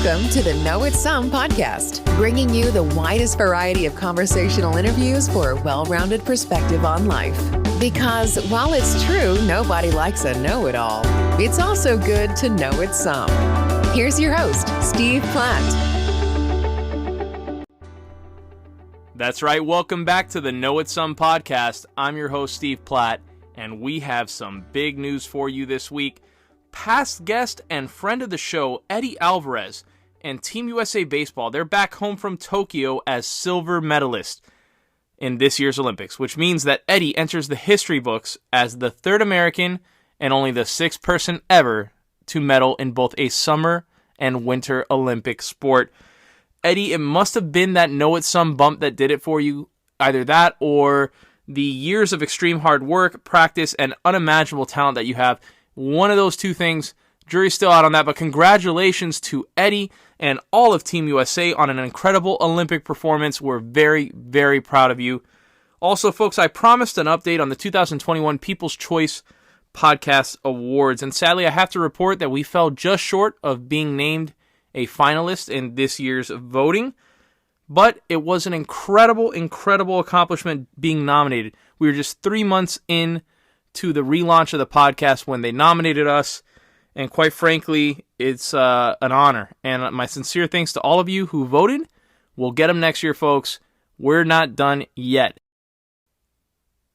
Welcome to the Know It Some podcast, bringing you the widest variety of conversational interviews for a well-rounded perspective on life. Because while it's true nobody likes a know-it-all, it's also good to know it some. Here's your host, Steve Platt. That's right. Welcome back to the Know It Some podcast. I'm your host, Steve Platt, and we have some big news for you this week. Past guest and friend of the show, Eddie Alvarez, and Team USA Baseball, they're back home from Tokyo as silver medalists in this year's Olympics, which means that Eddie enters the history books as the third American and only the sixth person ever to medal in both a summer and winter Olympic sport. Eddie, it must have been that Know It Some bump that did it for you. Either that or the years of extreme hard work, practice, and unimaginable talent that you have. One of those two things, jury's still out on that, but congratulations to Eddie and all of Team USA on an incredible Olympic performance. We're very, very proud of you. Also, folks, I promised an update on the 2021 People's Choice Podcast Awards, and sadly, I have to report that we fell just short of being named a finalist in this year's voting, but it was an incredible, incredible accomplishment being nominated. We were just 3 months in to the relaunch of the podcast when they nominated us, and quite frankly, it's an honor. And my sincere thanks to all of you who voted. We'll get them next year, folks. We're not done yet.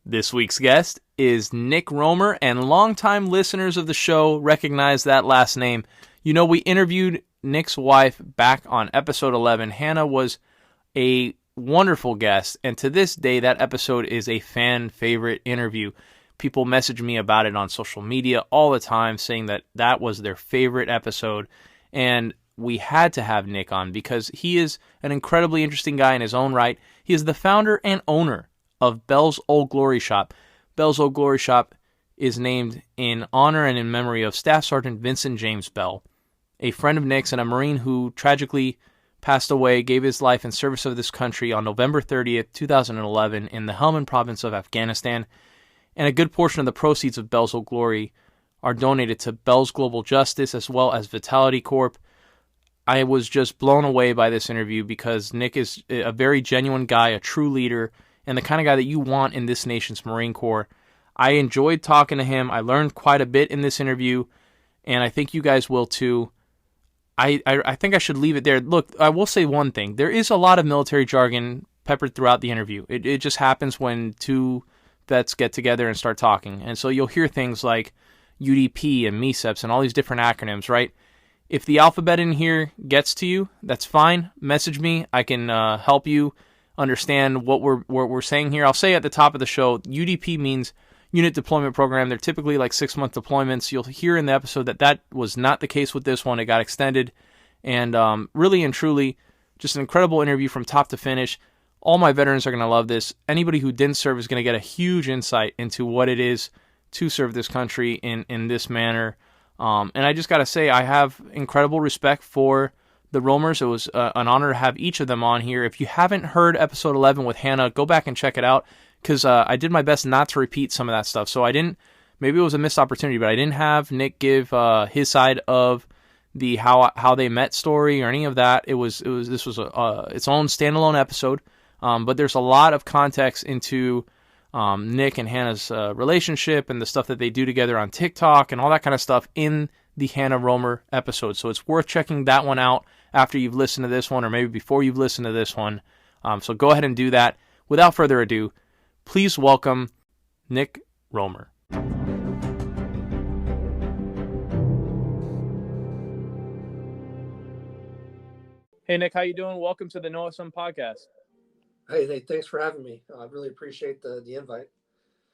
This week's guest is Nick Romer, and longtime listeners of the show recognize that last name. You know, we interviewed Nick's wife back on episode 11. Hannah was a wonderful guest, and to this day, that episode is a fan favorite interview. People message me about it on social media all the time, saying that that was their favorite episode, and we had to have Nick on because he is an incredibly interesting guy in his own right. He is the founder and owner of Bell's Old Glory Shop. Bell's Old Glory Shop is named in honor and in memory of Staff Sergeant Vincent James Bell, a friend of Nick's and a Marine who tragically passed away, gave his life in service of this country on November 30th, 2011 in the Helmand province of Afghanistan. And a good portion of the proceeds of Bell's Old Glory are donated to Bell's Global Justice as well as Vitality Corp. I was just blown away by this interview because Nick is a very genuine guy, a true leader, and the kind of guy that you want in this nation's Marine Corps. I enjoyed talking to him. I learned quite a bit in this interview, and I think you guys will too. I think I should leave it there. Look, I will say one thing. There is a lot of military jargon peppered throughout the interview. It just happens when two vets get together and start talking. And so you'll hear things like UDP and MECEPS and all these different acronyms, right? If the alphabet in here gets to you, that's fine. Message me. I can help you understand what we're saying here. I'll say at the top of the show, UDP means Unit Deployment Program. They're typically like 6-month deployments. You'll hear in the episode that was not the case with this one. It got extended. And really and truly, just an incredible interview from top to finish. All my veterans are going to love this. Anybody who didn't serve is going to get a huge insight into what it is to serve this country in this manner. And I just got to say, I have incredible respect for the Romers. It was an honor to have each of them on here. If you haven't heard episode 11 with Hannah, go back and check it out because I did my best not to repeat some of that stuff. So maybe it was a missed opportunity, but I didn't have Nick give his side of the how they met story or any of that. This was its own standalone episode. But there's a lot of context into Nick and Hannah's relationship and the stuff that they do together on TikTok and all that kind of stuff in the Hannah Romer episode. So it's worth checking that one out after you've listened to this one or maybe before you've listened to this one. So go ahead and do that. Without further ado, please welcome Nick Romer. Hey, Nick, how you doing? Welcome to the Know It Some podcast. Hey, thanks for having me. I really appreciate the invite.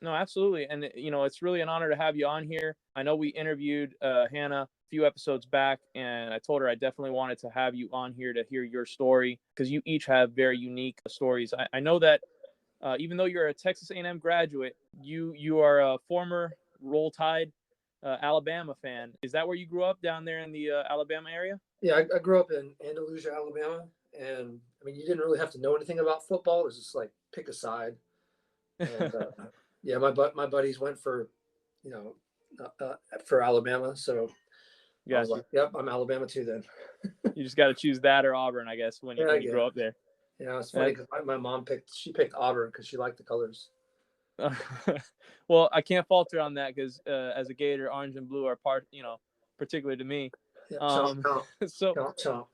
No, absolutely. And, it's really an honor to have you on here. I know we interviewed Hannah a few episodes back, and I told her I definitely wanted to have you on here to hear your story because you each have very unique stories. I know that even though you're a Texas A&M graduate, you are a former Roll Tide Alabama fan. Is that where you grew up, down there in the Alabama area? Yeah, I grew up in Andalusia, Alabama. And I mean, you didn't really have to know anything about football. It was just like pick a side. And yeah, my buddies went for Alabama. So I was like, yep, I'm Alabama too then. You just got to choose that or Auburn, I guess, when you grow up there. Yeah, it's funny because my mom picked Auburn because she liked the colors. Well, I can't falter on that because as a Gator, orange and blue are particular to me. Yep, chomp, so chomp.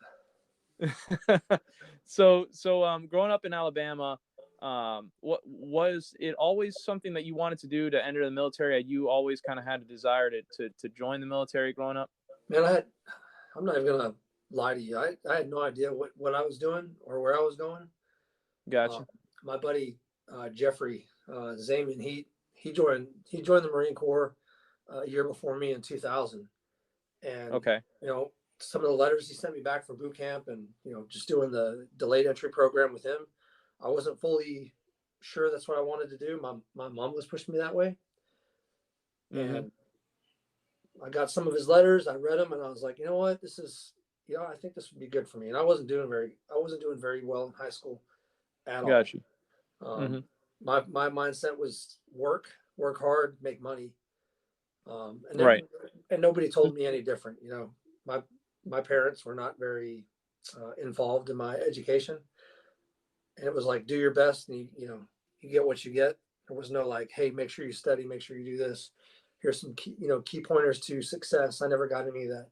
so growing up in Alabama, what was it always something that you wanted to do to enter the military? You always kind of had a desire to join the military growing up? Man, I'm not even gonna lie to you. I had no idea what I was doing or where I was going. Gotcha. My buddy Jeffrey Zamian, he joined the Marine Corps a year before me in 2000, and okay, some of the letters he sent me back from boot camp, and just doing the delayed entry program with him, I wasn't fully sure that's what I wanted to do. My mom was pushing me that way, and I got some of his letters. I read them, and I was like, you know what, this is, I think this would be good for me. And I wasn't doing very well in high school at all. Gotcha. My mindset was work hard, make money, and right. And nobody told me any different. My parents were not very involved in my education, and it was like, do your best, and you get what you get. There was no like, hey, make sure you study, make sure you do this. Here's some key pointers to success. I never got any of that.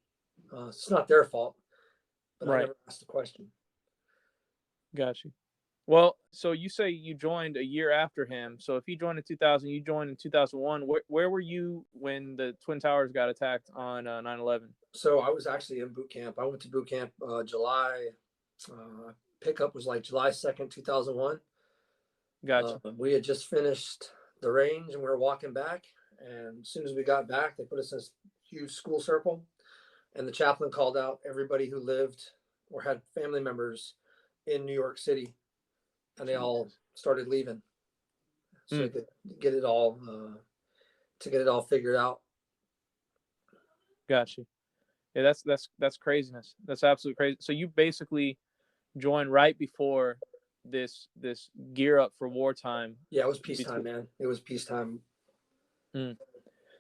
It's not their fault, but I never asked a question. Gotcha. Well, so you say you joined a year after him. So if he joined in 2000, you joined in 2001. Where were you when the Twin Towers got attacked on 9/11? So I was actually in boot camp. I went to boot camp July. Pickup was like July 2nd, 2001. Gotcha. We had just finished the range and we were walking back. And as soon as we got back, they put us in this huge school circle. And the chaplain called out everybody who lived or had family members in New York City. And they all started leaving, so they could get it all figured out. Gotcha. Yeah, that's craziness. That's absolute crazy. So you basically joined right before this gear up for wartime. Yeah, it was peacetime, man. It was peacetime.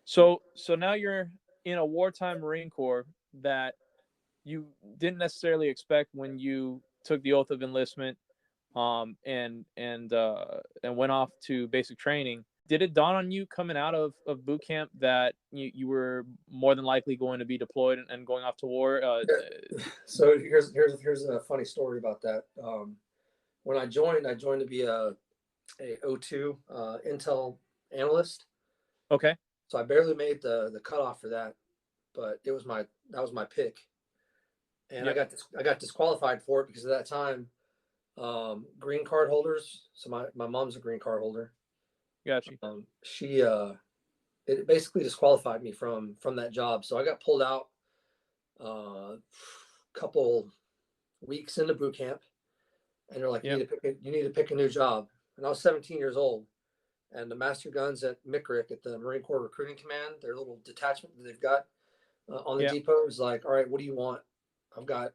So now you're in a wartime Marine Corps that you didn't necessarily expect when you took the oath of enlistment. And went off to basic training. Did it dawn on you coming out of boot camp that you were more than likely going to be deployed and going off to war? So here's a funny story about that. When I joined to be a O2 Intel analyst. Okay. So I barely made the cutoff for that, but that was my pick, and I got disqualified for it because at that time. Green card holders. So my mom's a green card holder. Gotcha. She it basically disqualified me from that job. So I got pulled out a couple weeks into boot camp, and they're like, you need to pick a new job. And I was 17 years old, and the master guns at MCRIC at the Marine Corps Recruiting Command, their little detachment that they've got on the depot, is like, all right, what do you want?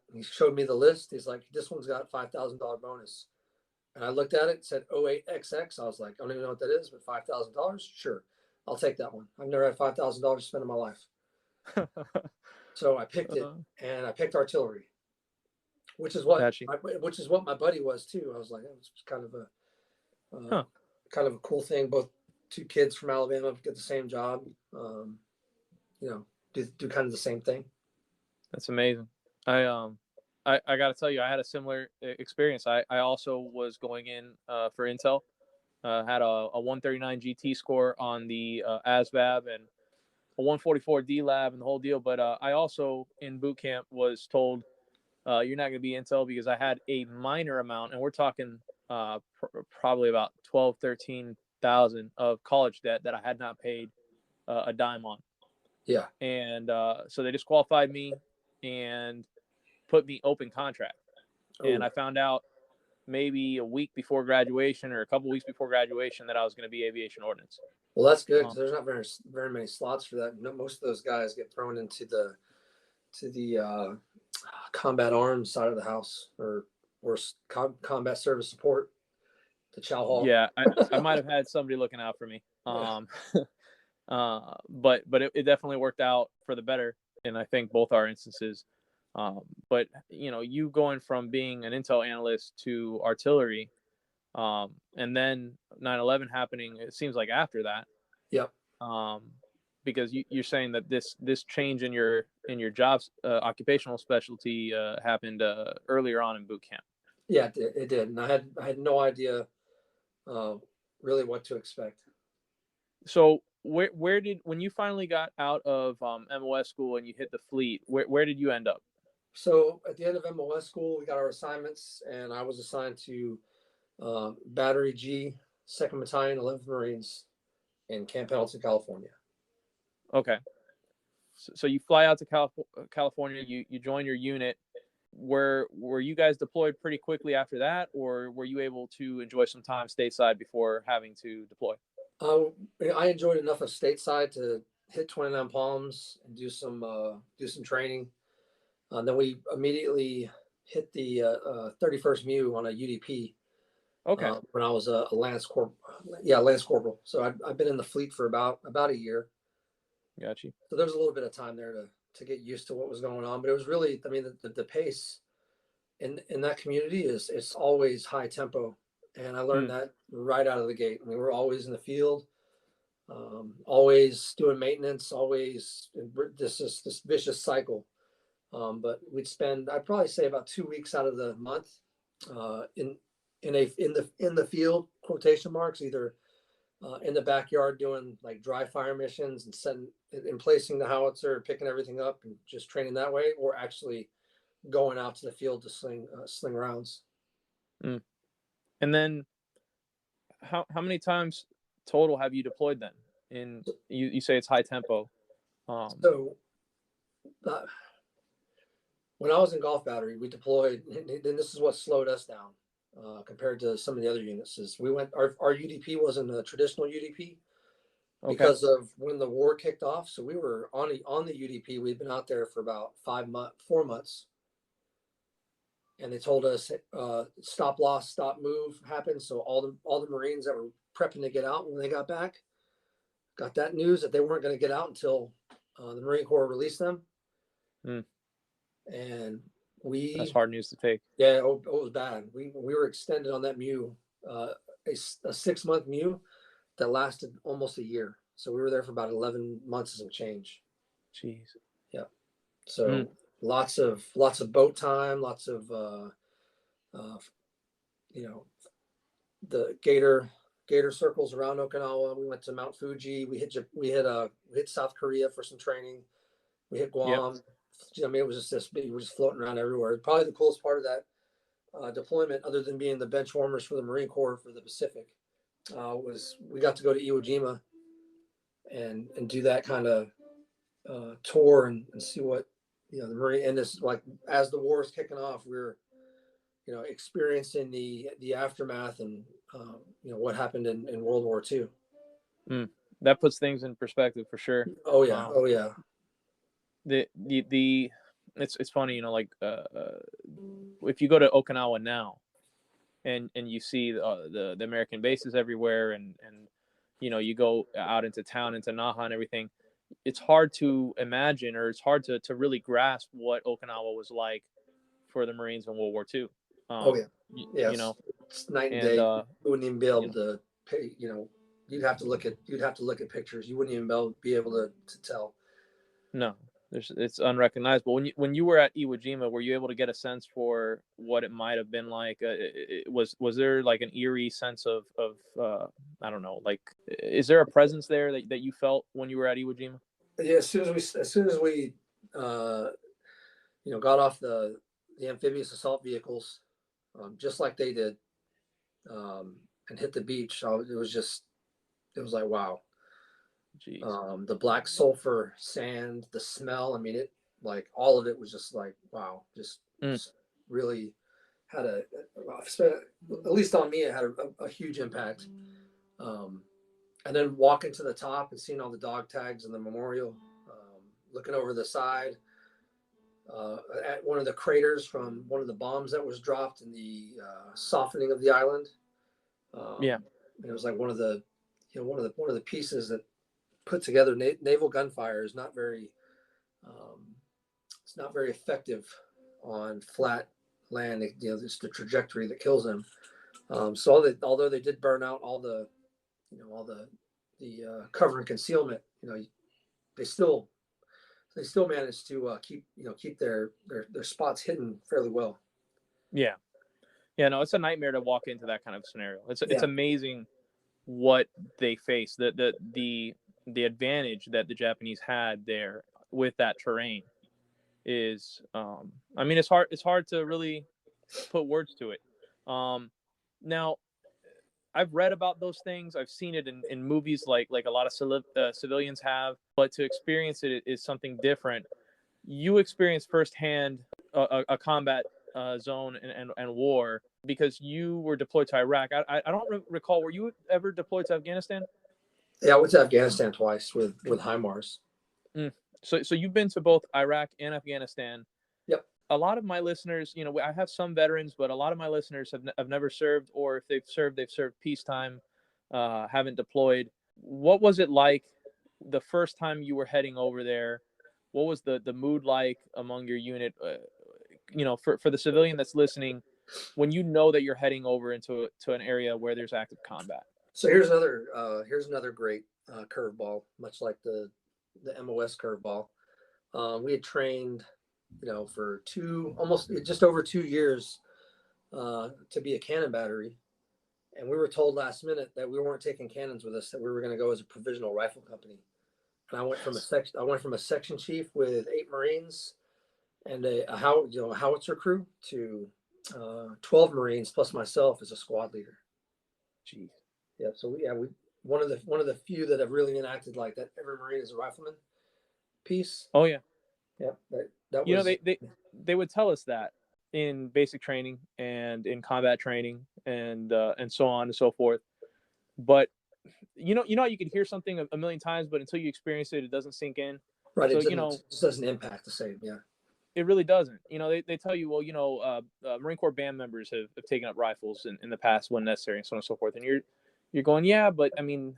He showed me the list. He's like, this one's got $5,000 bonus. And I looked at it, said 08XX. I was like, I don't even know what that is, but $5,000? Sure. I'll take that one. I've never had $5,000 to spend in my life. So I picked it, and I picked artillery, which is what my buddy was too. I was like, it was kind of a cool thing. Both two kids from Alabama get the same job, do kind of the same thing. That's amazing. I got to tell you, I had a similar experience. I also was going in for Intel, had a 139 GT score on the ASVAB and a 144 D lab and the whole deal. But I also in boot camp was told you're not going to be Intel because I had a minor amount, and we're talking probably about 13,000 of college debt that I had not paid a dime on. Yeah. And so they disqualified me and put me open contract. And I found out maybe a week before graduation or a couple weeks before graduation that I was going to be aviation ordnance. Well, that's good because there's not very many slots for that. Most of those guys get thrown into the combat arms side of the house or combat service support, the Chow Hall. Yeah, I might have had somebody looking out for me. But it definitely worked out for the better. in I think both our instances. But you going from being an intel analyst to artillery, and then 9/11 happening, it seems like after that. Yep. Because you're saying that this change in your job's occupational specialty happened earlier on in boot camp. Yeah, it did, and I had no idea really what to expect. So where did, when you finally got out of MOS school and you hit the fleet, where did you end up? So at the end of MOS school, we got our assignments, and I was assigned to Battery G, 2nd Battalion, 11th Marines in Camp Pendleton, California. Okay. So you fly out to California, you join your unit. Were you guys deployed pretty quickly after that, or were you able to enjoy some time stateside before having to deploy? I enjoyed enough of stateside to hit 29 Palms and do some training. Then we immediately hit the 31st MEU on a UDP. Okay. When I was a Lance Corporal. So I've been in the fleet for about a year. Got you. So there's a little bit of time there to get used to what was going on. But it was really, I mean, the pace in that community is always high tempo. And I learned that right out of the gate. I mean, we're always in the field, always doing maintenance, always this vicious cycle. But I'd probably say about 2 weeks out of the month in the field, quotation marks, either in the backyard doing like dry fire missions and placing the howitzer, picking everything up and just training that way, or actually going out to the field to sling rounds. And then how many times total have you deployed then? You say it's high tempo. So when I was in Golf Battery, we deployed, and this is what slowed us down compared to some of the other units. Is our UDP wasn't a traditional UDP because of when the war kicked off. So we were on the UDP. We'd been out there for about 4 months, and they told us stop loss, stop move happened. So all the Marines that were prepping to get out when they got back got that news that they weren't going to get out until the Marine Corps released them. And that's hard news to take. Yeah, it was bad. We were extended on that MEU, a 6-month MEU that lasted almost a year. So we were there for about 11 months and change. Jeez. Yeah. So lots of boat time, lots of the gator circles around Okinawa. We went to Mount Fuji. We hit South Korea for some training. We hit Guam. Yep. I mean, it was just this big. We were just floating around everywhere. Probably the coolest part of that deployment, other than being the bench warmers for the Marine Corps for the Pacific, was we got to go to Iwo Jima and do that kind of tour and see what the Marine, and this, like, as the war is kicking off, we're experiencing the aftermath and what happened in World War II. That puts things in perspective for sure. Oh yeah. It's funny, like if you go to Okinawa now and you see the American bases everywhere and you go out into town, into Naha and everything, it's hard to imagine, or it's hard to really grasp what Okinawa was like for the Marines in World War II. It's night and day. You wouldn't even be able to pay. You'd have to look at pictures. You wouldn't even be able to tell. No, it's unrecognizable. When you were at Iwo Jima, were you able to get a sense for what it might have been like? Was there like an eerie sense of I don't know, like, is there a presence there that you felt when you were at Iwo Jima? Yeah, as soon as we got off the amphibious assault vehicles, just like they did, and hit the beach, it was like, wow. Jeez. The black sulfur sand, the smell, I mean, it, like, all of it was just like, wow, just really had at least on me, it had a huge impact. And then walking to the top and seeing all the dog tags and the memorial, looking over the side at one of the craters from one of the bombs that was dropped in the softening of the island. It was like one of the pieces that put together naval gunfire is not very it's not very effective on flat land. It's the trajectory that kills them. So although they did burn out all the cover and concealment, they still managed to keep their spots hidden fairly well. Yeah. Yeah, no, it's a nightmare to walk into that kind of scenario. It's Yeah. amazing what they face. The advantage that the Japanese had there with that terrain is, I mean, it's hard to really put words to it. Now, I've read about those things. I've seen it in movies like a lot of civilians have, but to experience it is something different. You experienced firsthand a combat zone and war because you were deployed to Iraq. I don't recall, were you ever deployed to Afghanistan? Yeah, I went to Afghanistan twice with HIMARS. So you've been to both Iraq and Afghanistan. Yep. A lot of my listeners, I have some veterans, but a lot of my listeners have never served, or if they've served peacetime, haven't deployed. What was it like the first time you were heading over there? What was the mood like among your unit? For the civilian that's listening, when you know that you're heading over into an area where there's active combat. So here's another great curveball, much like the MOS curveball. We had trained, for almost just over 2 years to be a cannon battery, and we were told last minute that we weren't taking cannons with us, that we were going to go as a provisional rifle company. And I went from a section chief with 8 Marines and a howitzer crew to 12 Marines plus myself as a squad leader. Jeez. Yeah. So we one of the few that have really enacted like that. Every Marine is a rifleman piece. Oh yeah. Yeah. That was, they would tell us that in basic training and in combat training and so on and so forth. But you could hear something a million times, but until you experience it, it doesn't sink in. Right. So, it just doesn't impact the same. Yeah. It really doesn't. They tell you, well, Marine Corps band members have taken up rifles in the past when necessary and so on and so forth. And you're going, yeah, but I mean,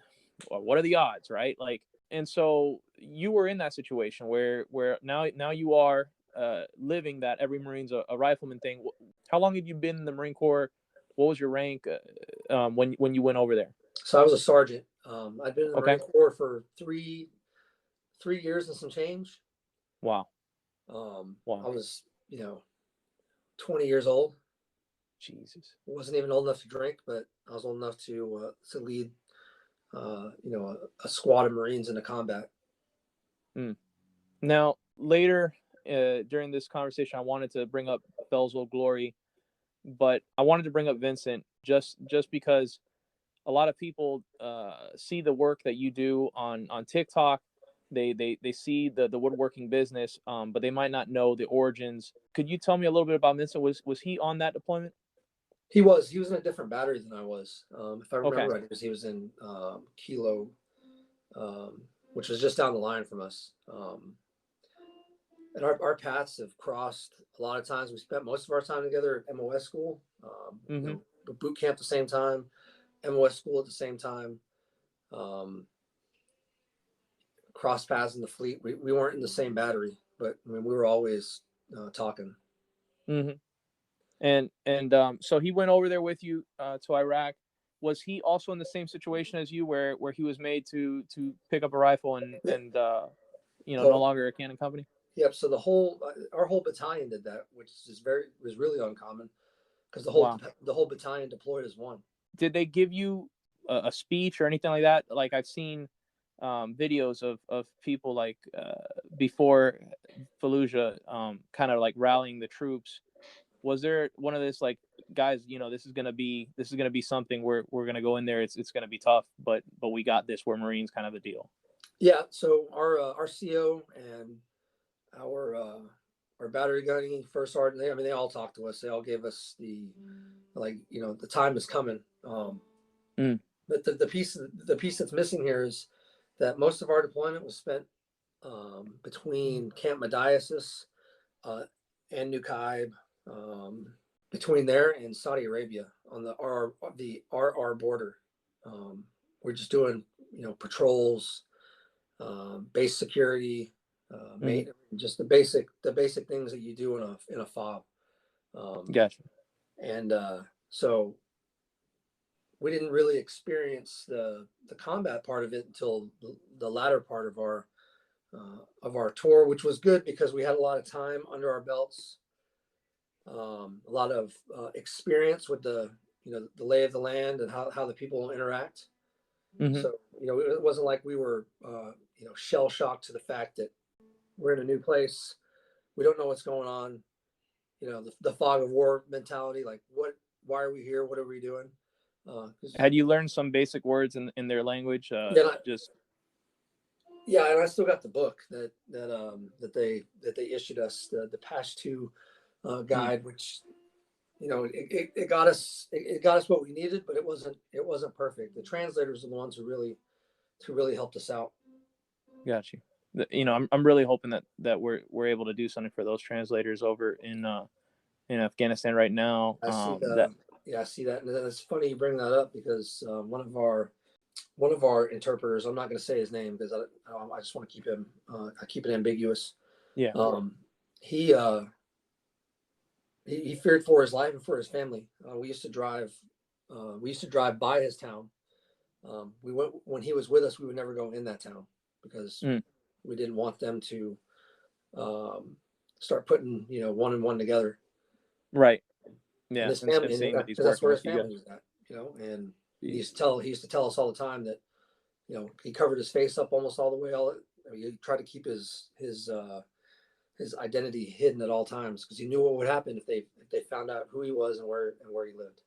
what are the odds, right? Like, and so you were in that situation where now you are living that every Marine's a rifleman thing. How long have you been in the Marine Corps? What was your rank when you went over there? So I was a sergeant. I'd been in the Marine Corps for three years and some change. Wow. I was, 20 years old. Jesus. I wasn't even old enough to drink, but I was old enough to lead, a squad of Marines into combat. Now, later during this conversation, I wanted to bring up Bell's Old Glory, but I wanted to bring up Vincent just because a lot of people see the work that you do on TikTok. They see the woodworking business, but they might not know the origins. Could you tell me a little bit about Vincent? Was he on that deployment? He was in a different battery than I was. If I remember right, he was in Kilo, which was just down the line from us. And our paths have crossed a lot of times. We spent most of our time together at MOS school, boot camp at the same time, MOS school at the same time. Cross paths in the fleet. We weren't in the same battery, but I mean, we were always talking. Mm-hmm. And so he went over there with you to Iraq. Was he also in the same situation as you, where he was made to pick up a rifle and no longer a cannon company? Yep. So our whole battalion did that, which was really uncommon because the whole battalion deployed as one. Did they give you a speech or anything like that? Like I've seen videos of people like before Fallujah, kind of like rallying the troops. Was there one of this like, guys, this is gonna be something we're gonna go in there. It's gonna be tough, but we got this. We're Marines, kind of a deal. Yeah. So our CO and our battery gunning first sergeant, they all talked to us. They all gave us the time is coming. But the piece that's missing here is that most of our deployment was spent between Camp Madiasis and New Kaib, between there and Saudi Arabia on the RR border. We're just doing patrols, base security, just the basic things that you do in a fob. Gotcha. And so we didn't really experience the combat part of it until the latter part of our tour, which was good because we had a lot of time under our belts, a lot of experience with the lay of the land and how the people interact. Mm-hmm. So it wasn't like we were shell shocked to the fact that we're in a new place, we don't know what's going on. The fog of war mentality, like why are we here? What are we doing? Had you learned some basic words in their language? And I still got the book that they issued us, the Pashto guide, which it got us what we needed, but it wasn't perfect. The translators are the ones who really helped us out. Got you. I'm really hoping that we're able to do something for those translators over in Afghanistan right now. I see that, and it's funny you bring that up because one of our interpreters, I'm not going to say his name because I just want to keep him. I keep it ambiguous. Yeah. He feared for his life and for his family. We used to drive by his town. When he was with us, we would never go in that town because we didn't want them to start putting one and one together. Right. Yeah. And his family, because that's where his family was at. And he used to tell us all the time that he covered his face up almost all the way. He tried to keep his identity hidden at all times because he knew what would happen if they found out who he was and where he lived.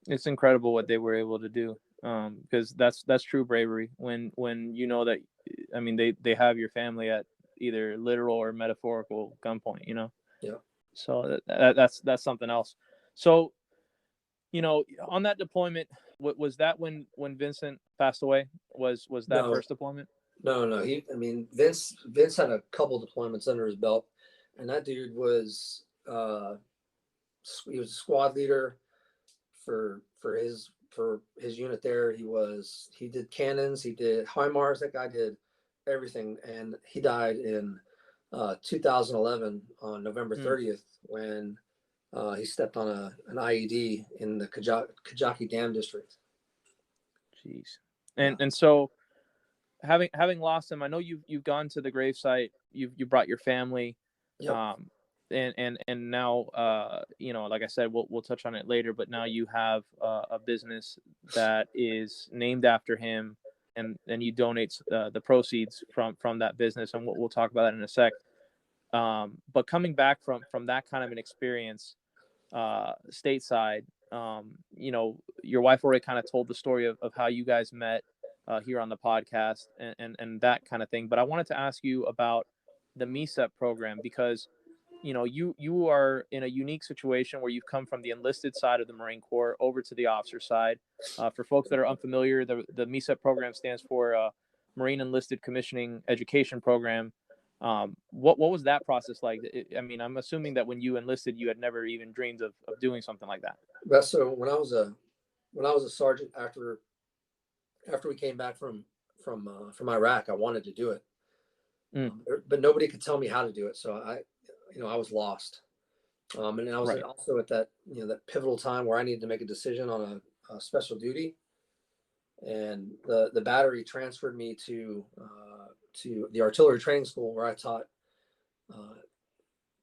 It's incredible what they were able to do, because that's true bravery when that, I mean, they have your family at either literal or metaphorical gunpoint. Yeah. So that's something else. So on that deployment, was that when Vincent passed away? Was that first deployment? No. Vince had a couple deployments under his belt, and that dude was he was a squad leader for his unit there. He did cannons, he did HIMARS. That guy did everything, and he died in 2011 on November 30th when he stepped on an IED in the Kajaki Dam district. Jeez. And so having lost him, I know you've gone to the gravesite, you brought your family. Yep. And now like I said, we'll touch on it later, but now you have a business that is named after him, and you donate the proceeds from that business, and we'll talk about that in a sec. But coming back from that kind of an experience stateside, your wife already kind of told the story of how you guys met here on the podcast and that kind of thing. But I wanted to ask you about the MECEP program, because you are in a unique situation where you've come from the enlisted side of the Marine Corps over to the officer side. For folks that are unfamiliar, the MECEP program stands for Marine Enlisted Commissioning Education Program. What was that process like? I'm assuming that when you enlisted, you had never even dreamed of doing something like that. So when I was a sergeant, after we came back from Iraq, I wanted to do it, but nobody could tell me how to do it. So I was lost, and I was also at that that pivotal time where I needed to make a decision on a special duty, and the battery transferred me to the artillery training school where I taught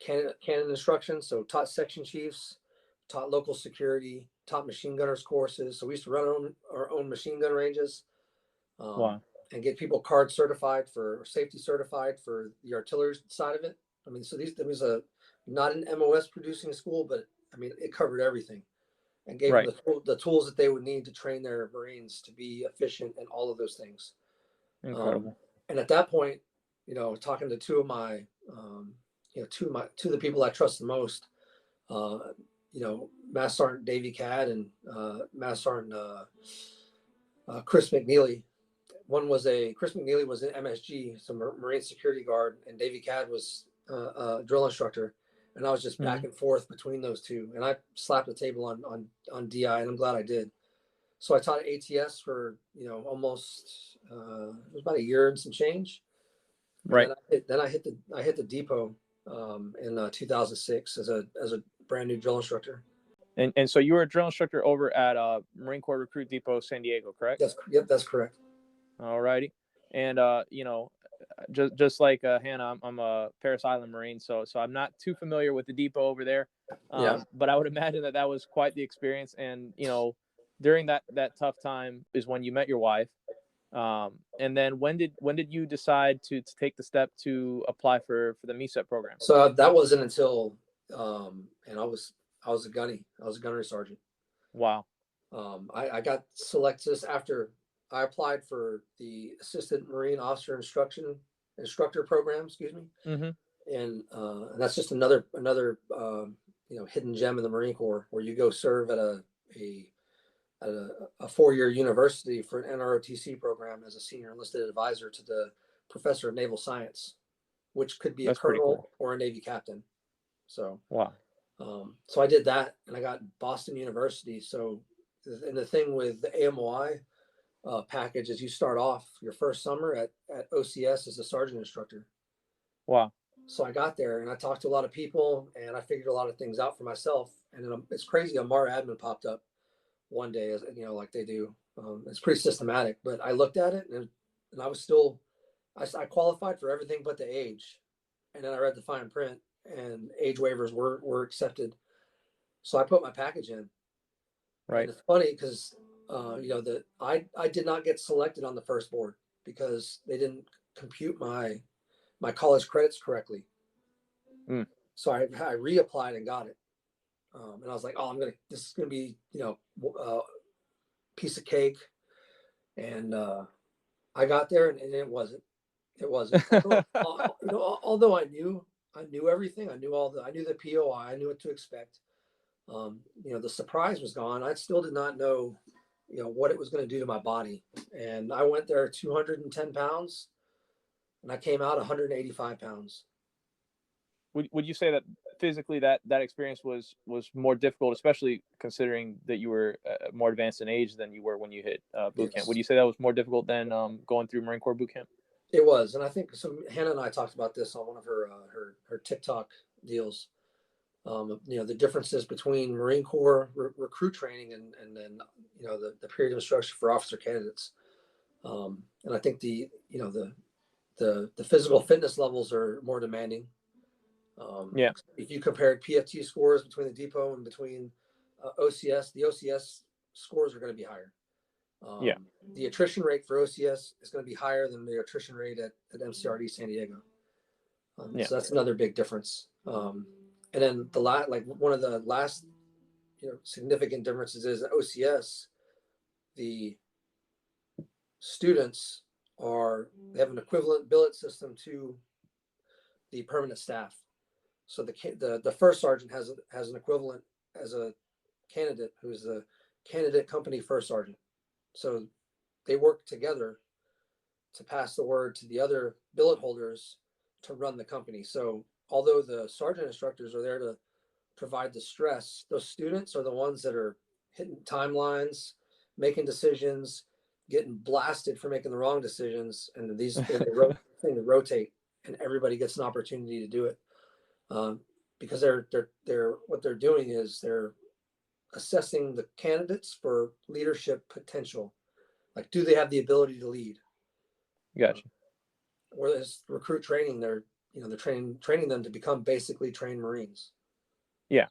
cannon instruction. So taught section chiefs, taught local security, taught machine gunners courses. So we used to run our own machine gun ranges, and get people card certified safety certified for the artillery side of it. So there was not an MOS producing school, but it covered everything, and gave them the tools that they would need to train their Marines to be efficient and all of those things. Incredible. And at that point, talking to two of my, two of the people I trust the most, Master Sergeant Davey Cadd and Master Sergeant Chris McNeely. Chris McNeely was an MSG, some Marine security guard, and Davey Cadd was a drill instructor. And I was just back and forth between those two. And I slapped the table on DI, and I'm glad I did. So I taught ATS for, almost, it was about a year and some change. Right. And I hit the depot in 2006 as a brand new drill instructor. And so you were a drill instructor over at Marine Corps Recruit Depot, San Diego, correct? That's correct. All righty. And just like Hannah, I'm a Parris Island Marine, so I'm not too familiar with the depot over there. But I would imagine that was quite the experience. And during that tough time is when you met your wife. And then when did you decide to take the step to apply for the MECEP program? So that wasn't until and I was a gunny. I was a gunnery sergeant. Wow. I got selected just after I applied for the Assistant Marine Officer Instructor program, excuse me. Mm-hmm. And that's just another hidden gem in the Marine Corps, where you go serve at a 4-year university for an NROTC program as a senior enlisted advisor to the professor of naval science, which could be a colonel or a Navy captain. So wow. So I did that, and I got Boston University. So, and the thing with the AMOI package is you start off your first summer at OCS as a sergeant instructor. Wow. So I got there, and I talked to a lot of people, and I figured a lot of things out for myself. And then it's crazy, a MAR admin popped up one day, as like they do. It's pretty systematic, but I looked at it, and I was still, I qualified for everything but the age. And then I read the fine print, and age waivers were accepted. So I put my package in. Right. And it's funny because I did not get selected on the first board because they didn't compute my college credits correctly. So I reapplied and got it. And I was like, oh, this is gonna be piece of cake. And I got there, and it wasn't. Although I knew everything. I knew the POI. I knew what to expect. The surprise was gone. I still did not know, what it was going to do to my body. And I went there 210 pounds, and I came out 185 pounds. Would you say that physically that experience was more difficult, especially considering that you were more advanced in age than you were when you hit boot camp? Would you say that was more difficult than going through Marine Corps boot camp? It was, and I think Hannah and I talked about this on one of her TikTok deals. The differences between Marine Corps recruit training and then the period of instruction for officer candidates. And I think the physical fitness levels are more demanding. If you compared PFT scores between the depot and between OCS, the OCS scores are going to be higher. The attrition rate for OCS is going to be higher than the attrition rate at MCRD San Diego. So that's another big difference. And then one of the last significant differences is at OCS, the students they have an equivalent billet system to the permanent staff. So the first sergeant has an equivalent as a candidate who is the candidate company first sergeant. So they work together to pass the word to the other billet holders to run the company. So although the sergeant instructors are there to provide the stress, those students are the ones that are hitting timelines, making decisions, getting blasted for making the wrong decisions. And they rotate, and everybody gets an opportunity to do it. Because they're what they're doing is they're assessing the candidates for leadership potential. Like, do they have the ability to lead? Gotcha. Whereas recruit training, they're training them to become basically trained Marines. Yeah.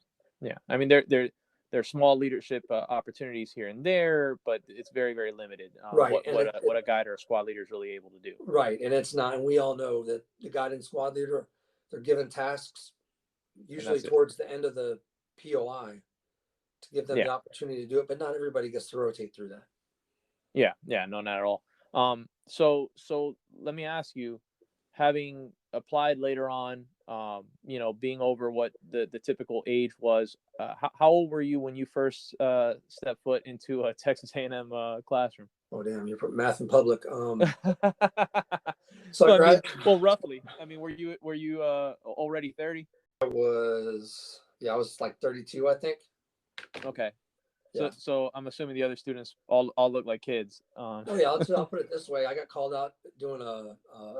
I mean, there are small leadership opportunities here and there, but it's very, very limited. Right. What a guide or a squad leader is really able to do. Right, and it's not. And we all know that the guide and squad leader, they're given tasks usually towards the end of the POI to give them the opportunity to do it, but not everybody gets to rotate through that. No, not at all. So let me ask you, having applied later on, being over what the typical age was, how old were you when you first stepped foot into a Texas A&M classroom? Oh, damn, you're putting math in public. Well, roughly. I mean, were you already 30? I was like 32, I think. Okay. Yeah. So I'm assuming the other students all look like kids. Oh yeah, I'll put it this way. I got called out doing a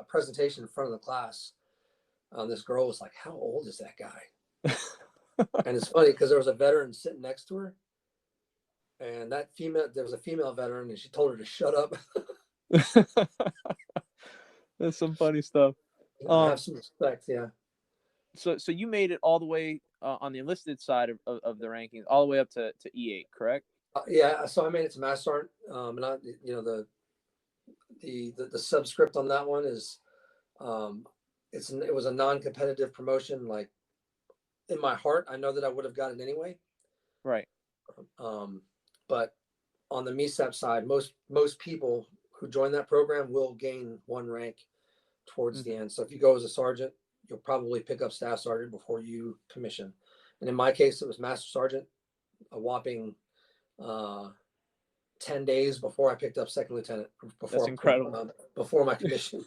presentation in front of the class. This girl was like, "How old is that guy?" And it's funny because there was a veteran sitting next to her, and there was a female veteran, and she told her to shut up. That's some funny stuff. Have some respect, yeah. So you made it all the way on the enlisted side of the rankings, all the way up to E8, correct? Yeah, so I made it to Master Sergeant, and the subscript on that one is, it was a non-competitive promotion. Like in my heart, I know that I would have gotten anyway. Right. But on the MESAP side, most people who join that program will gain one rank towards the end. So if you go as a sergeant, you'll probably pick up staff sergeant before you commission. And in my case, it was Master Sergeant, a whopping 10 days before I picked up second lieutenant. That's incredible. Before my commission.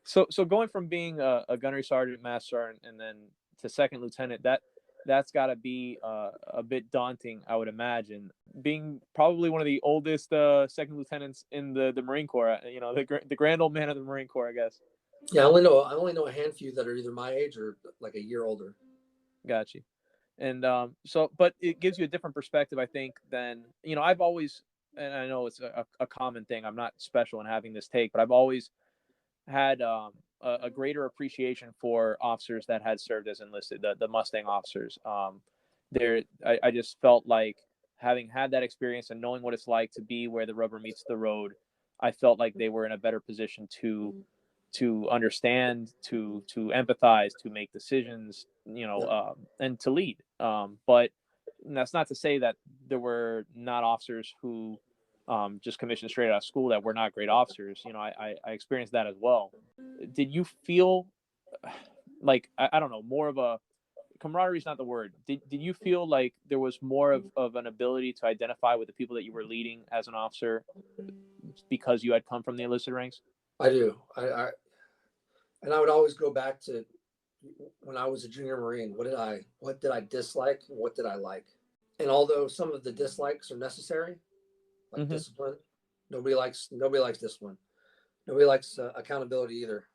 So going from being a gunnery sergeant, master sergeant, and then to second lieutenant, that's got to be a bit daunting, I would imagine. Being probably one of the oldest second lieutenants in the Marine Corps, the grand old man of the Marine Corps, I guess. Yeah, I only know a handful that are either my age or like a year older. Got you. And but it gives you a different perspective, I think, than, I've always, and I know it's a common thing, I'm not special in having this take, but I've always had a greater appreciation for officers that had served as enlisted, the Mustang officers. I just felt like, having had that experience and knowing what it's like to be where the rubber meets the road, I felt like they were in a better position to understand, to empathize, to make decisions, and to lead. But that's not to say that there were not officers who just commissioned straight out of school that were not great officers. I experienced that as well. Did you feel like, I don't know, more of a camaraderie is not the word. Did you feel like there was more of an ability to identify with the people that you were leading as an officer because you had come from the enlisted ranks? I do. And I would always go back to when I was a junior Marine. What did I dislike? And what did I like? And although some of the dislikes are necessary, like discipline, nobody likes discipline. Nobody likes accountability either.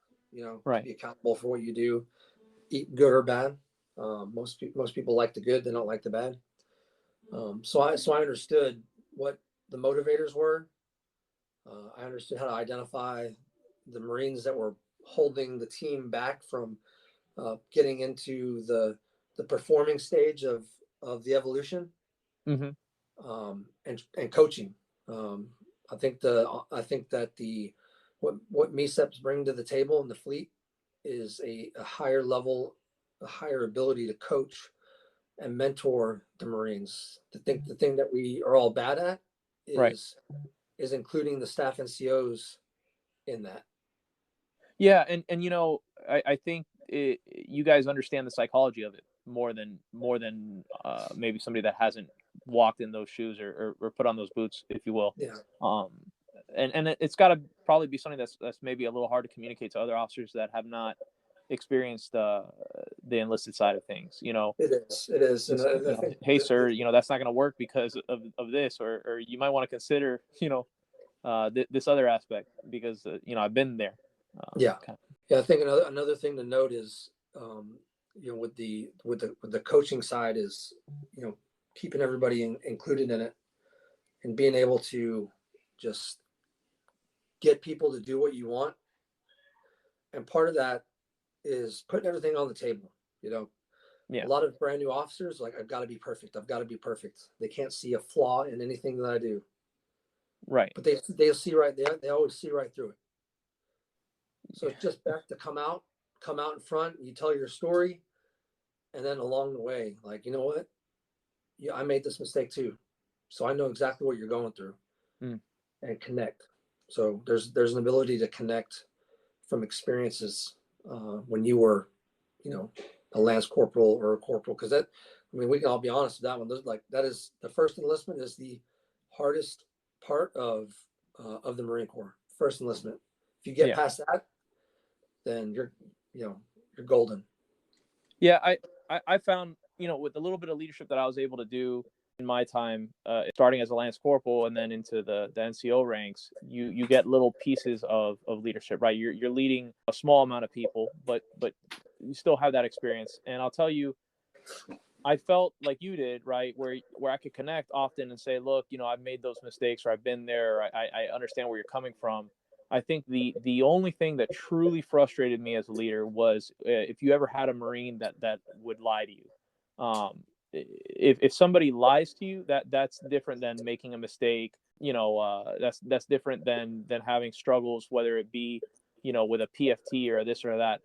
Right. To be accountable for what you do, good or bad. Most people like the good; they don't like the bad. So I understood what the motivators were. I understood how to identify the Marines that were holding the team back from getting into the performing stage of the evolution, and coaching. I think that what MESEPs bring to the table in the fleet is a higher level, a higher ability to coach and mentor the Marines. The thing that we are all bad at is including the staff NCOs in that. Yeah, and I think you guys understand the psychology of it more than maybe somebody that hasn't walked in those shoes or put on those boots, if you will. Yeah. And it's got to probably be something that's maybe a little hard to communicate to other officers that have not experienced the enlisted side of things. It is. Hey, sir, that's not going to work because of this, or you might want to consider, this other aspect because I've been there. Yeah. I think another thing to note is, with the coaching side is, keeping everybody included in it and being able to just get people to do what you want. And part of that is putting everything on the table. A lot of brand new officers, like, I've got to be perfect. They can't see a flaw in anything that I do. Right. But they'll see right there. They always see right through it. So it's just back to come out in front, you tell your story, and then along the way, like, you know what? Yeah, I made this mistake too. So I know exactly what you're going through, and connect. So there's an ability to connect from experiences when you were, a lance corporal or a corporal, because we can all be honest with that one. That is the first enlistment is the hardest part of the Marine Corps. First enlistment. If you get past that, then you're golden. Yeah, I found, with a little bit of leadership that I was able to do in my time, starting as a Lance Corporal and then into the NCO ranks, you get little pieces of leadership, right? You're leading a small amount of people, but you still have that experience. And I'll tell you, I felt like you did, right? Where I could connect often and say, look, I've made those mistakes, or I've been there, or I understand where you're coming from. I think the only thing that truly frustrated me as a leader was if you ever had a Marine that would lie to you. If somebody lies to you, that's different than making a mistake. That's different than having struggles, whether it be with a PFT or this or that.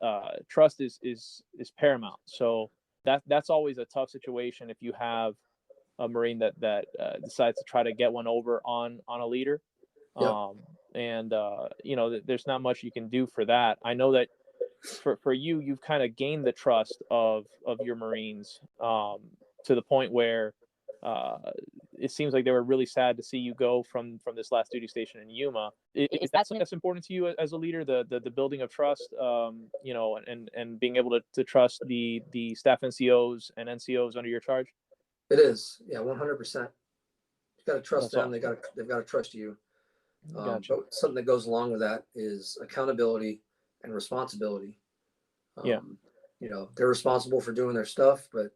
Trust is paramount. So that's always a tough situation if you have a Marine that decides to try to get one over on a leader. Yep. There's not much you can do for that. I know that for you've kind of gained the trust of your Marines to the point where it seems like they were really sad to see you go from this last duty station in Yuma. Is that something that's important to you as a leader, the building of trust, and being able to trust the staff NCOs and NCOs under your charge? It is. Yeah, 100%. You got to trust them. Awesome. They've got to trust you. Gotcha. But something that goes along with that is accountability and responsibility. They're responsible for doing their stuff, but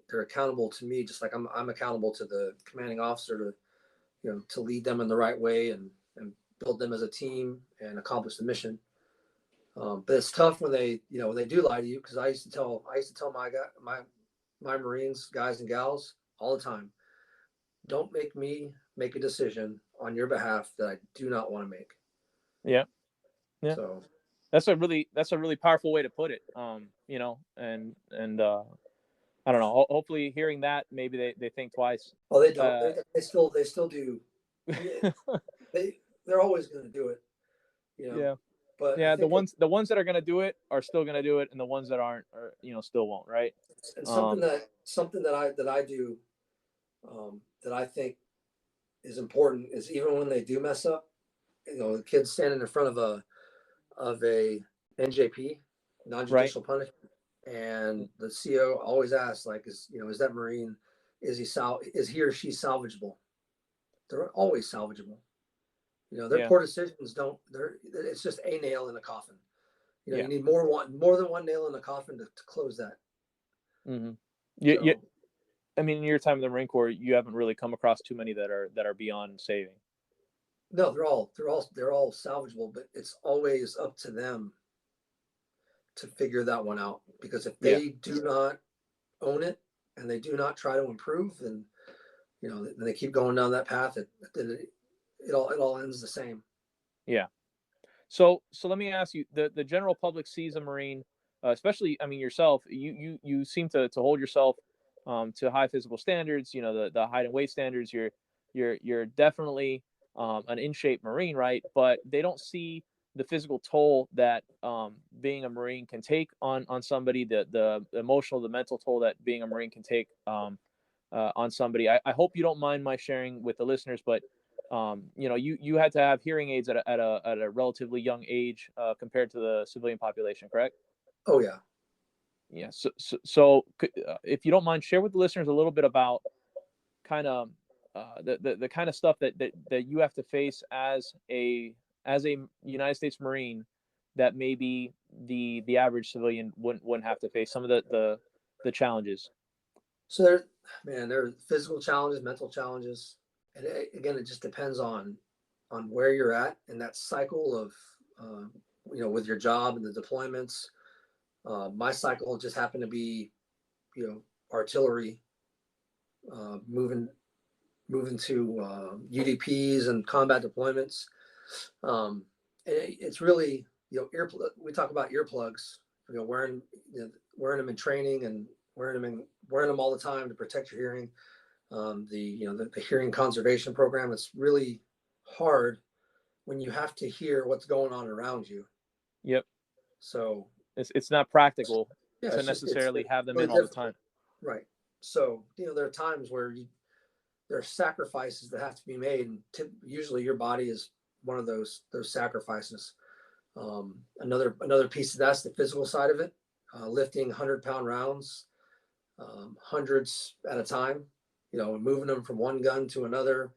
they're accountable to me, just like I'm accountable to the commanding officer to lead them in the right way and build them as a team and accomplish the mission. But it's tough when they do lie to you, because I used to tell my Marines, guys and gals, all the time, don't make me make a decision on your behalf that I do not want to make. Yeah. So that's a really powerful way to put it. I don't know. Hopefully, hearing that, maybe they think twice. Well, they don't. They still do. They're always going to do it. Yeah. But yeah, the ones that are going to do it are still going to do it, and the ones that aren't are still won't, right? And something that I do that I think is important is, even when they do mess up, the kids standing in front of a NJP, non-judicial punishment, and the CO always asks, like, is that Marine, is he or she salvageable? They're always salvageable. Their poor decisions it's just a nail in the coffin. You need more than one nail in the coffin to close that. Mm-hmm. I mean, in your time in the Marine Corps, you haven't really come across too many that are beyond saving. No, they're all salvageable, but it's always up to them to figure that one out. Because if they do not own it and they do not try to improve, then then they keep going down that path. It all ends the same. Yeah. So let me ask you: the general public sees a Marine, especially, I mean, yourself. You seem to hold yourself to high physical standards. The height and weight standards. You're definitely an in-shape Marine, right? But they don't see the physical toll that being a Marine can take on somebody, the emotional, the mental toll that being a Marine can take on somebody. I hope you don't mind my sharing with the listeners, but you had to have hearing aids at a relatively young age compared to the civilian population, correct? Oh yeah. Yeah. So if you don't mind, share with the listeners a little bit about kind of the kind of stuff that you have to face as a United States Marine that maybe the average civilian wouldn't have to face, some of the challenges. So there are physical challenges, mental challenges, and again, it just depends on where you're at in that cycle of with your job and the deployments. My cycle just happened to be artillery, moving to UDPs and combat deployments. And it's really, we talk about earplugs, wearing them in training and wearing them all the time to protect your hearing. The hearing conservation program, it's really hard when you have to hear what's going on around you. Yep. So it's not practical to necessarily have them in all the time. Right. So, there are times where there are sacrifices that have to be made, and usually your body is one of those sacrifices. Another piece of that's the physical side of it, lifting 100-pound rounds, hundreds at a time. moving them from one gun to another,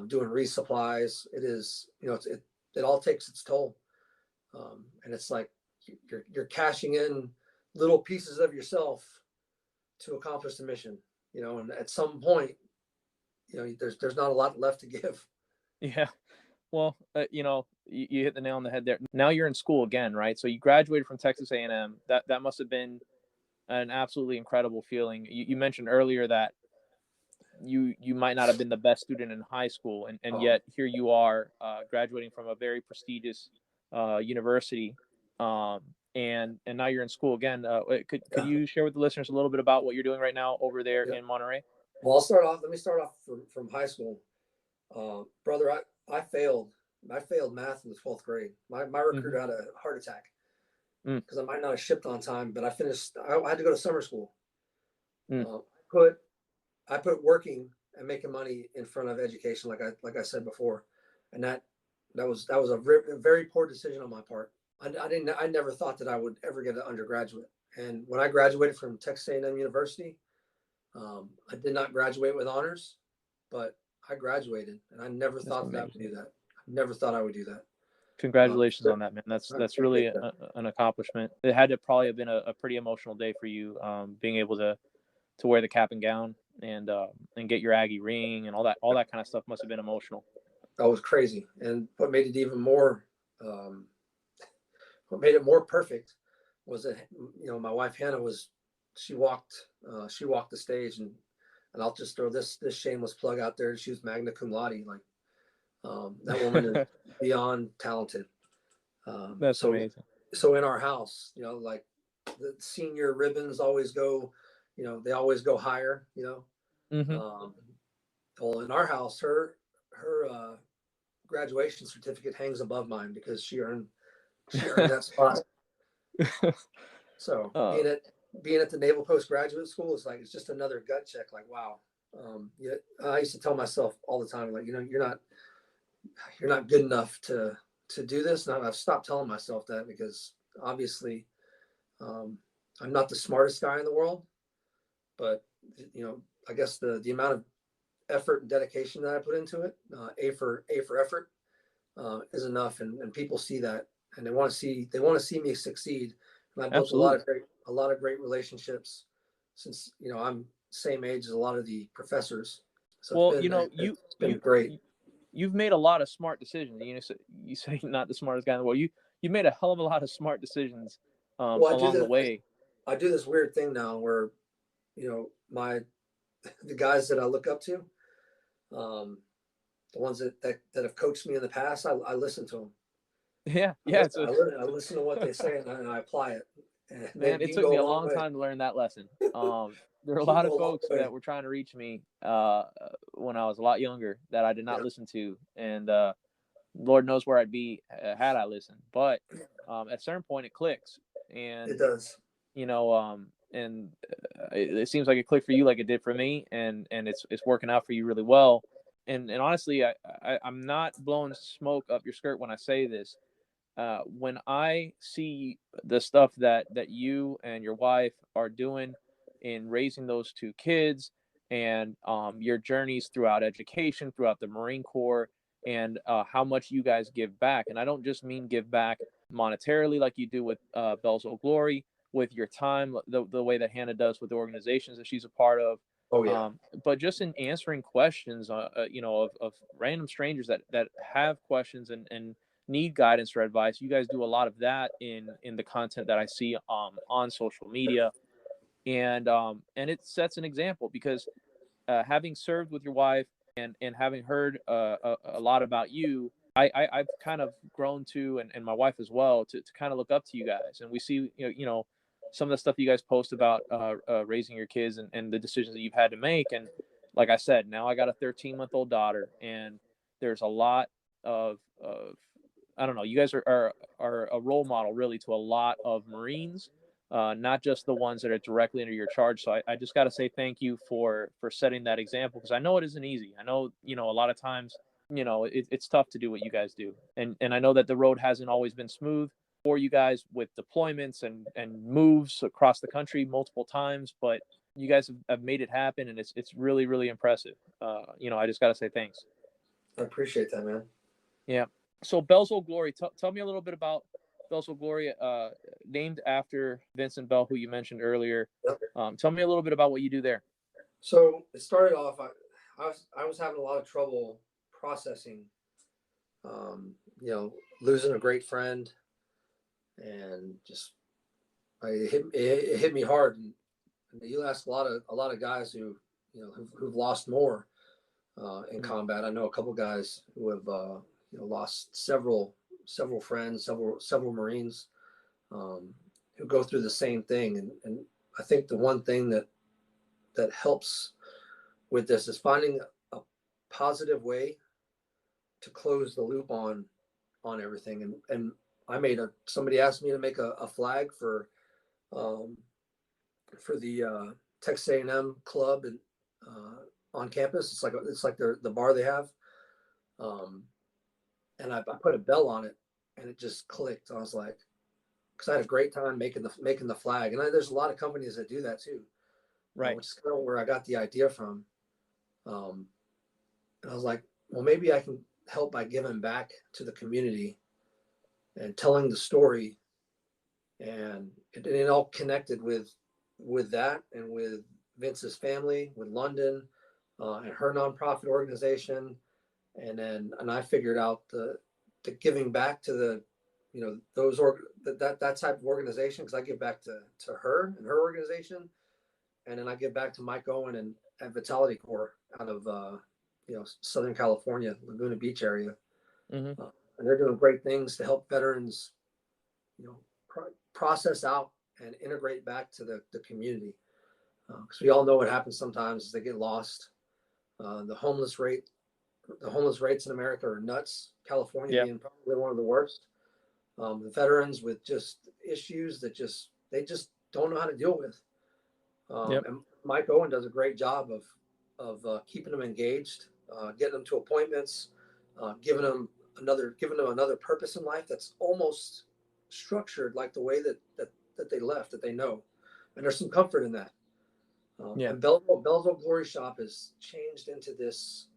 doing resupplies. It is, it all takes its toll. And it's like you're cashing in little pieces of yourself to accomplish the mission, and at some point, there's not a lot left to give. Yeah. Well, you hit the nail on the head there. Now you're in school again, right? So you graduated from Texas A&M. That must have been an absolutely incredible feeling. You mentioned earlier that you might not have been the best student in high school, and yet here you are, graduating from a very prestigious university, and now you're in school again. Could you share with the listeners a little bit about what you're doing right now over there in Monterey? Well, let me start off from high school. Brother, I failed math in the 12th grade. My recruiter had a heart attack because I might not have shipped on time, but I had to go to summer school. I put working and making money in front of education, like I said before, and that was a very poor decision on my part. I never thought that I would ever get an undergraduate. And when I graduated from Texas A&M University, I did not graduate with honors, but I graduated, and I never thought that I would do that. I never thought I would do that. Congratulations on that, man. That's really an accomplishment. It had to probably have been a pretty emotional day for you, being able to wear the cap and gown and get your Aggie ring and all that kind of stuff must have been emotional. That was crazy. And what made it even more, what made it more perfect was that, my wife Hannah she walked the stage, and I'll just throw this shameless plug out there. She was magna cum laude. Like, that woman is beyond talented. That's amazing. So in our house, like the senior ribbons always go, they always go higher, well, in our house, her graduation certificate hangs above mine because she earned that spot. So being at the Naval Postgraduate School is it's just another gut check. Like, wow. I used to tell myself all the time, like, you're not good enough to do this. And I've stopped telling myself that because obviously, I'm not the smartest guy in the world, but I guess the amount of effort and dedication that I put into it, A for effort, is enough. And people see that, and they want to see me succeed. And I built a lot of great relationships since, I'm same age as a lot of the professors. So it's been great. You've made a lot of smart decisions. You say not the smartest guy in the world. You made a hell of a lot of smart decisions along the way. I do this weird thing now where, the guys that I look up to, the ones that have coached me in the past, I listen to them. Yeah. I listen to what they say and I apply it. And man, it took me a long time to learn that lesson. There are a lot of folks that were trying to reach me when I was a lot younger that I did not listen to, and Lord knows where I'd be had I listened. But at a certain point, it clicks, and it does. And it seems like it clicked for you, like it did for me, and it's working out for you really well. And honestly, I'm not blowing smoke up your skirt when I say this. When I see the stuff that you and your wife are doing in raising those two kids, and your journeys throughout education, throughout the Marine Corps, and how much you guys give back. And I don't just mean give back monetarily like you do with Bells Old Glory, with your time, the way that Hannah does with the organizations that she's a part of. Oh, yeah. But just in answering questions, of random strangers that have questions and need guidance or advice. You guys do a lot of that in the content that I see on social media. And it sets an example because having served with your wife and having heard a lot about you, I've kind of grown to, and my wife as well, to kind of look up to you guys. And we see, some of the stuff you guys post about raising your kids and the decisions that you've had to make. And like I said, now I got a 13-month-old daughter, and there's a lot of I don't know, you guys are a role model really to a lot of Marines, not just the ones that are directly under your charge. So I just got to say thank you for setting that example, because I know it isn't easy. I know, a lot of times, it's tough to do what you guys do. And I know that the road hasn't always been smooth for you guys with deployments and moves across the country multiple times, but you guys have made it happen, and it's really, really impressive. I just got to say thanks. I appreciate that, man. Yeah. So Bell's Old Glory, tell me a little bit about Bell's Old Glory, named after Vincent Bell, who you mentioned earlier. Yep. Tell me a little bit about what you do there. So it started off, I was having a lot of trouble processing, losing a great friend, and just it hit me hard. And you ask a lot of guys who've lost more in combat. I know a couple guys who have lost several friends, several Marines who go through the same thing. And I think the one thing that helps with this is finding a positive way to close the loop on everything. And somebody asked me to make a flag for the Texas A&M club and on campus. It's like the bar they have. And I put a bell on it, and it just clicked. I was like, because I had a great time making the flag, and there's a lot of companies that do that too, right? Which is kind of where I got the idea from. And I was like, well, maybe I can help by giving back to the community and telling the story, and it all connected with that and with Vince's family, with London, and her nonprofit organization. And I figured out the giving back to the, that type of organization, because I give back to her and her organization, and then I give back to Mike Owen and at Vitality Corps out of Southern California, Laguna Beach area, and they're doing great things to help veterans, process out and integrate back to the community, because we all know what happens sometimes is they get lost. The homeless rates in America are nuts. California being probably one of the worst. The veterans with just issues that they just don't know how to deal with. And Mike Owen does a great job of keeping them engaged, getting them to appointments, giving them another purpose in life that's almost structured like the way that they left, that they know. And there's some comfort in that. And Bell's Old Glory Shop has changed into this.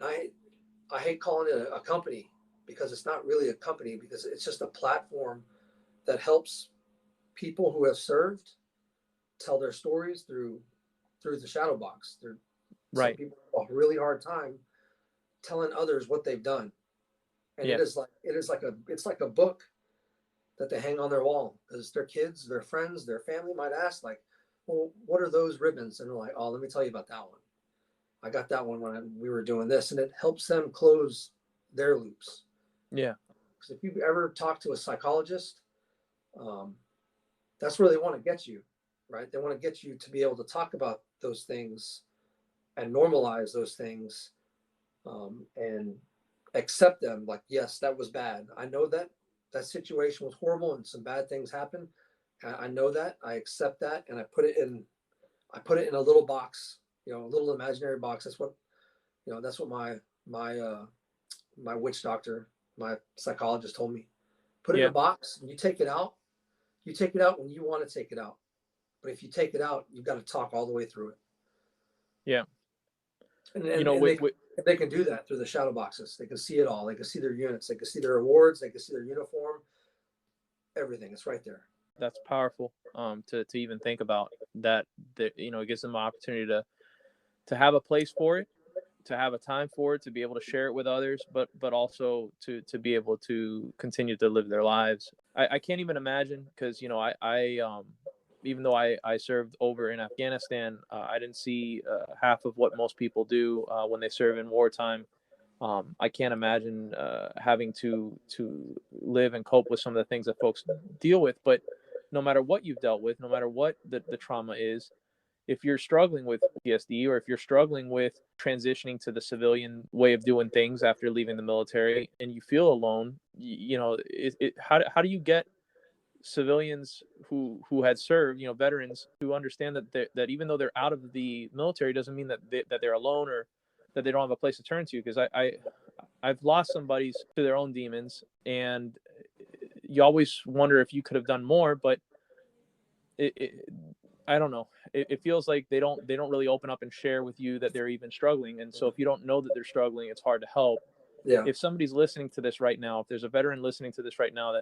I hate calling it a company, because it's not really a company, because it's just a platform that helps people who have served tell their stories through the shadow box. Some people have a really hard time telling others what they've done, and it's like a book that they hang on their wall, because their kids, their friends, their family might ask, like, well, what are those ribbons? And they're like, oh, let me tell you about that one. I got that one when we were doing this, and it helps them close their loops. Yeah. Because if you've ever talked to a psychologist, that's where they want to get you, right? They want to get you to be able to talk about those things and normalize those things, and accept them. Like, yes, that was bad. I know that situation was horrible and some bad things happened. I know that. I accept that, and I put it in a little box. A little imaginary box. That's what my witch doctor, my psychologist told me. Put it in a box, and you take it out. You take it out when you want to take it out. But if you take it out, you've got to talk all the way through it. Yeah. And they can do that through the shadow boxes. They can see it all. They can see their units. They can see their awards. They can see their uniform. Everything. It's right there. That's powerful. To even think about that. It gives them an opportunity to have a place for it, to have a time for it, to be able to share it with others, but also to be able to continue to live their lives. I can't even imagine, because I even though I served over in Afghanistan, I didn't see half of what most people do when they serve in wartime. I can't imagine having to live and cope with some of the things that folks deal with. But no matter what you've dealt with, no matter what the trauma is, if you're struggling with PTSD, or if you're struggling with transitioning to the civilian way of doing things after leaving the military, and you feel alone, how do you get civilians who had served, veterans, who understand that even though they're out of the military doesn't mean that they're alone, or that they don't have a place to turn to? Because I've lost somebody to their own demons, and you always wonder if you could have done more, but I don't know. It feels like they don't really open up and share with you that they're even struggling. And so if you don't know that they're struggling, it's hard to help. Yeah. If somebody's listening to this right now, if there's a veteran listening to this right now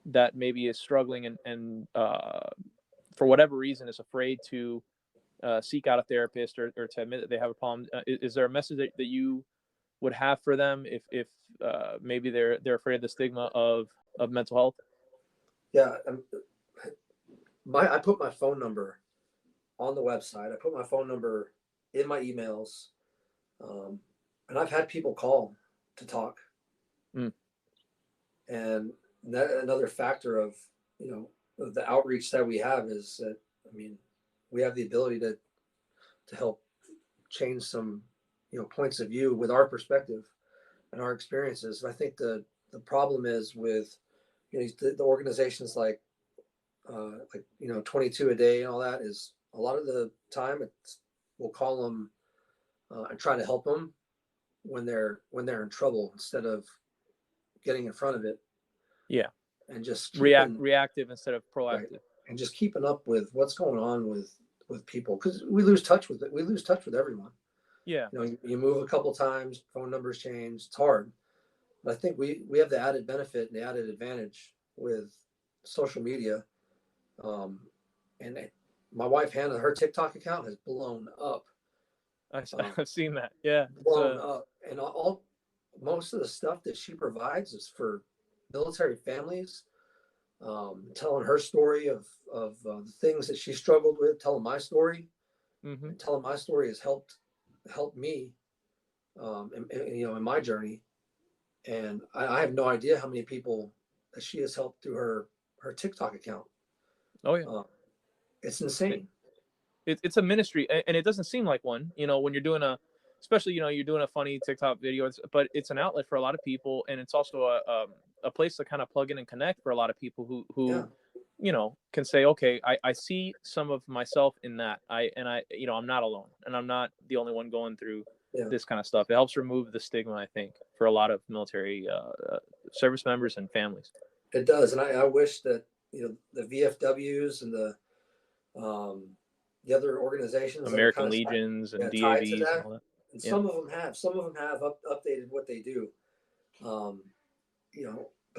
that maybe is struggling and for whatever reason is afraid to seek out a therapist or to admit that they have a problem, is there a message that you would have for them if maybe they're afraid of the stigma of mental health? Yeah. I put my phone number on the website. I put my phone number in my emails, and I've had people call to talk. And that another factor of of the outreach that we have is that, I mean, we have the ability to help change some points of view with our perspective and our experiences. And I think the problem is with the organizations like 22 a day and all that, is a lot of the time we'll call them and try to help them when they're in trouble instead of getting in front of it. Yeah. And just reactive instead of proactive. Right. And just keeping up with what's going on with people, because we lose touch with it. We lose touch with everyone. Yeah. You move a couple times, phone numbers change. It's hard. But I think we have the added benefit and the added advantage with social media. And my wife Hannah, her TikTok account has blown up. I've seen that. Yeah. Blown up. And most of the stuff that she provides is for military families, telling her story of the things that she struggled with, telling my story. Mm-hmm. Telling my story has helped me, in my journey. And I have no idea how many people that she has helped through her TikTok account. Oh yeah. It's insane. It's a ministry, and it doesn't seem like one, when you're doing especially, you're doing a funny TikTok video, but it's an outlet for a lot of people. And it's also a place to kind of plug in and connect for a lot of people who can say, okay, I see some of myself in that. I'm not alone, and I'm not the only one going through this kind of stuff. It helps remove the stigma, I think, for a lot of military service members and families. It does. And I wish that, the VFWs and the other organizations, American Legions and DAVs and all that. And some of them have updated what they do. But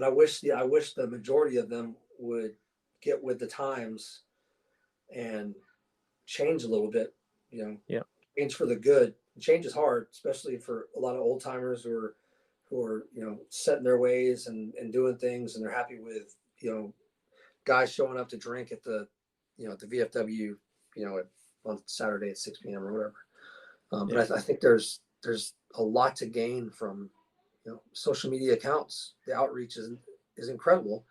I wish the majority of them would get with the times and change a little bit, change for the good. Change is hard, especially for a lot of old timers who are set in their ways and doing things, and they're happy with, guys showing up to drink at the VFW, on Saturday at 6 p.m. or whatever. But I think there's a lot to gain from, social media accounts. The outreach is incredible,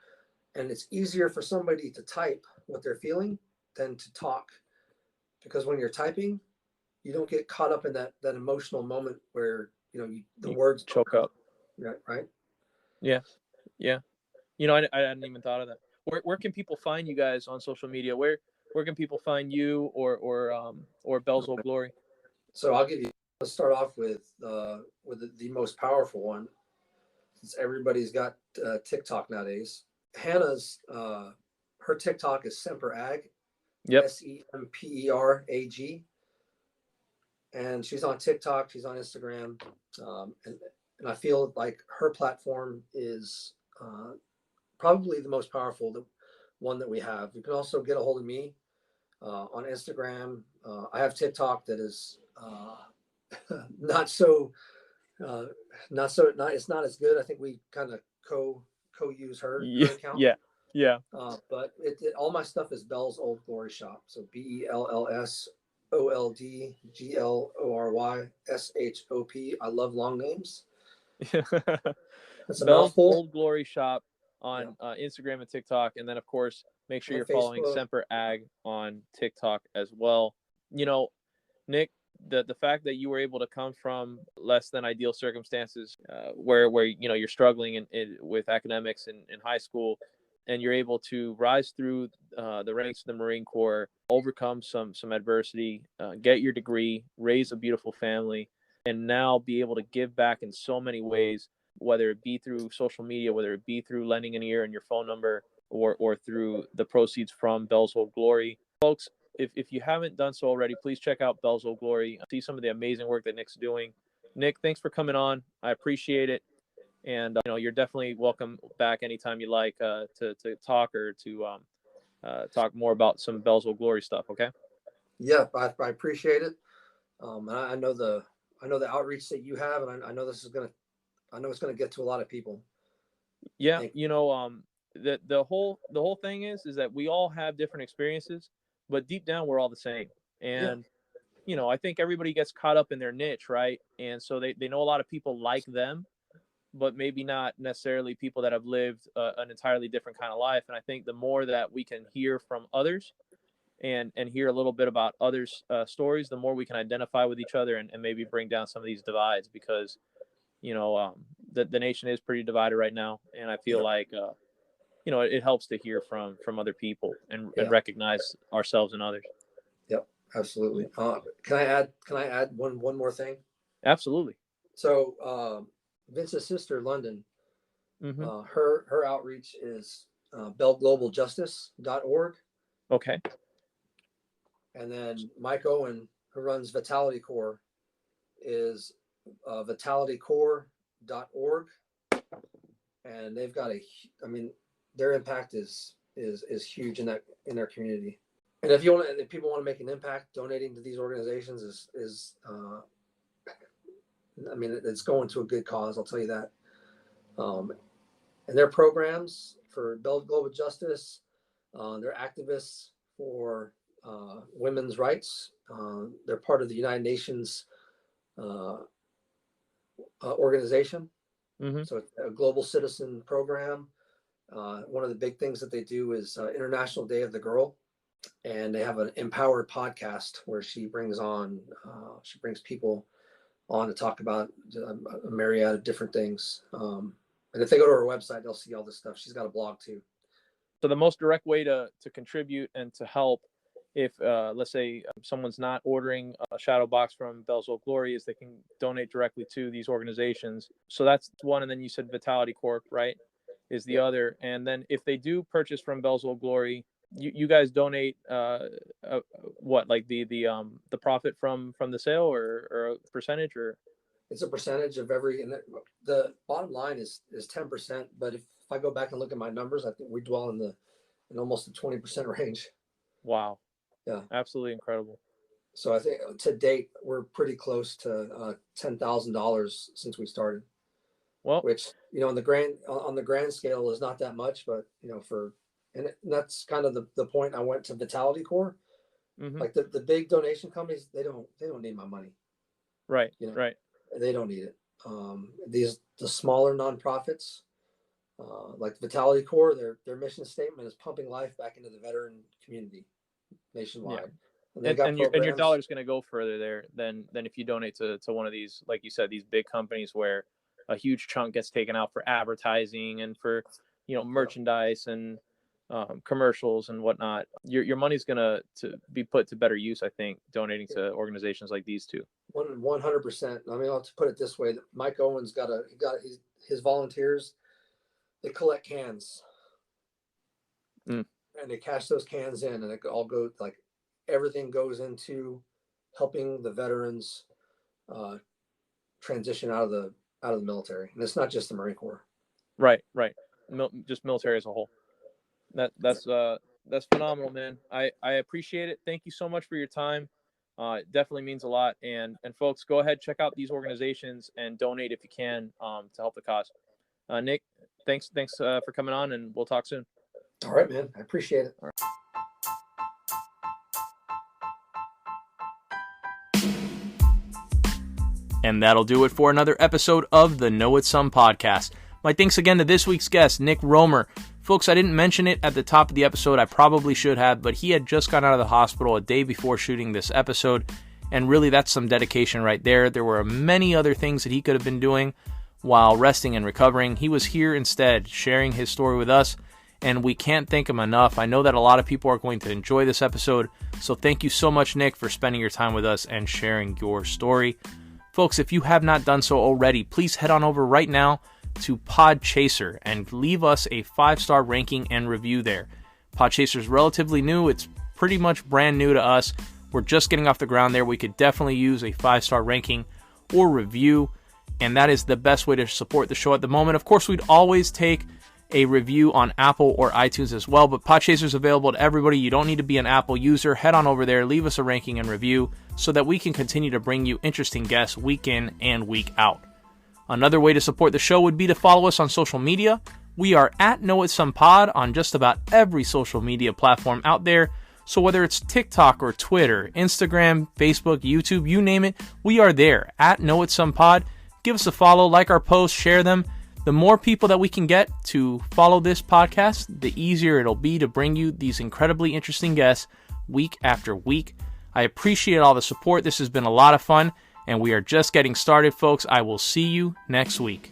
and it's easier for somebody to type what they're feeling than to talk, because when you're typing, you don't get caught up in that emotional moment where the words choke up. Right. Yeah. I hadn't even thought of that. Where can people find you guys on social media? Where can people find you or Bell's Old Glory? So let's start off with the most powerful one, since everybody's got TikTok nowadays. Hannah's her TikTok is Semper Ag. Yep. SEMPERAG. And she's on TikTok, she's on Instagram, and I feel like her platform is probably the most powerful, the one that we have. You can also get a hold of me on Instagram. I have TikTok that is it's not as good. I think we kind of co-use her account. Yeah. But all my stuff is Bell's Old Glory Shop. So BELLSOLDGLORYSHOP. I love long names. Bell's Old Glory Shop on Instagram and TikTok, and then of course make sure you're following Semper Ag on TikTok as well. Nick, the fact that you were able to come from less than ideal circumstances, where you're struggling with academics in high school, and you're able to rise through the ranks of the Marine Corps, overcome some adversity, get your degree, raise a beautiful family, and now be able to give back in so many ways, whether it be through social media, whether it be through lending an ear and your phone number, or through the proceeds from Bell's Old Glory. Folks, if you haven't done so already, please check out Bell's Old Glory. See some of the amazing work that Nick's doing. Nick, thanks for coming on. I appreciate it. And you're definitely welcome back anytime you like to talk or to talk more about some Bell's Old Glory stuff. Okay. Yeah, I appreciate it. And I know the outreach that you have, and I know it's gonna get to a lot of people. Yeah, the whole thing is that we all have different experiences, but deep down we're all the same. And I think everybody gets caught up in their niche, right? And so they know a lot of people like them, but maybe not necessarily people that have lived an entirely different kind of life. And I think the more that we can hear from others and hear a little bit about others' stories, the more we can identify with each other and maybe bring down some of these divides, because the nation is pretty divided right now, and I feel like it helps to hear from other people and recognize ourselves and others. Yep, absolutely. Can I add one more thing? Absolutely. So Vince's sister, London, Mm-hmm. her outreach is bellglobaljustice.org. Okay. And then Mike Owen, who runs Vitality Core, is vitalitycore.org. And they've got their impact is huge in their community. And if people want to make an impact, donating to these organizations is it's going to a good cause. I'll tell you that. And their programs for Bell Global Justice, they're activists for women's rights. They're part of the United Nations organization. Mm-hmm. So it's a global citizen program. One of the big things that they do is International Day of the Girl, and they have an Empowered podcast where she brings people on to talk about a myriad of different things. And if they go to her website, they'll see all this stuff. She's got a blog too. So the most direct way to contribute and to help, if let's say someone's not ordering a shadow box from Bell's Old Glory, is they can donate directly to these organizations. So that's one. And then you said Vitality Corp, right, is the other. And then if they do purchase from Bell's Old Glory, you guys donate what, like the profit from the sale, or a percentage, or? It's a percentage of every, and the bottom line is 10%. But if I go back and look at my numbers, I think we dwell in almost the 20% range. Wow. Yeah. Absolutely incredible. So I think to date, we're pretty close to $10,000 since we started. Well, which, on the grand scale is not that much, but and that's kind of the point. I went to Vitality Core. mm-hmm. Like the big donation companies, they don't need my money. Right. Right. They don't need it. The smaller nonprofits, like Vitality Core, their mission statement is pumping life back into the veteran community nationwide. Yeah. And your dollar is going to go further there than if you donate to one of these, like you said, these big companies where a huge chunk gets taken out for advertising and for merchandise and commercials and whatnot. Your money's going to be put to better use, I think, donating to organizations like these two. 100%. I'll have to put it this way: Mike Owen's got his volunteers. They collect cans, and they cash those cans in, and it all goes, like, everything goes into helping the veterans transition out of the military. And it's not just the Marine Corps. Right. Just military as a whole. That's phenomenal, man. I appreciate it. Thank you so much for your time. It definitely means a lot. And folks, go ahead, check out these organizations and donate if you can to help the cause. Nick, thanks for coming on, and we'll talk soon. All right, man. I appreciate it. All right. And that'll do it for another episode of the Know It Some podcast. My thanks again to this week's guest, Nick Romer. Folks, I didn't mention it at the top of the episode. I probably should have, but he had just gotten out of the hospital a day before shooting this episode. And really, that's some dedication right there. There were many other things that he could have been doing while resting and recovering. He was here instead, sharing his story with us, and we can't thank him enough. I know that a lot of people are going to enjoy this episode, so thank you so much, Nick, for spending your time with us and sharing your story. Folks, if you have not done so already, please head on over right now to Podchaser and leave us a 5-star ranking and review there. Podchaser is relatively new. It's pretty much brand new to us. We're just getting off the ground there. We could definitely use a 5-star ranking or review, and that is the best way to support the show at the moment. Of course, we'd always take a review on Apple or iTunes as well, but Podchaser is available to everybody. You don't need to be an Apple user. Head on over there, leave us a ranking and review so that we can continue to bring you interesting guests week in and week out. Another way to support the show would be to follow us on social media. We are at Know It Some Pod on just about every social media platform out there. So whether it's TikTok or Twitter, Instagram, Facebook, YouTube, you name it, we are there at Know It Some Pod. Give us a follow, like our posts, share them. The more people that we can get to follow this podcast, the easier it'll be to bring you these incredibly interesting guests week after week. I appreciate all the support. This has been a lot of fun, and we are just getting started, folks. I will see you next week.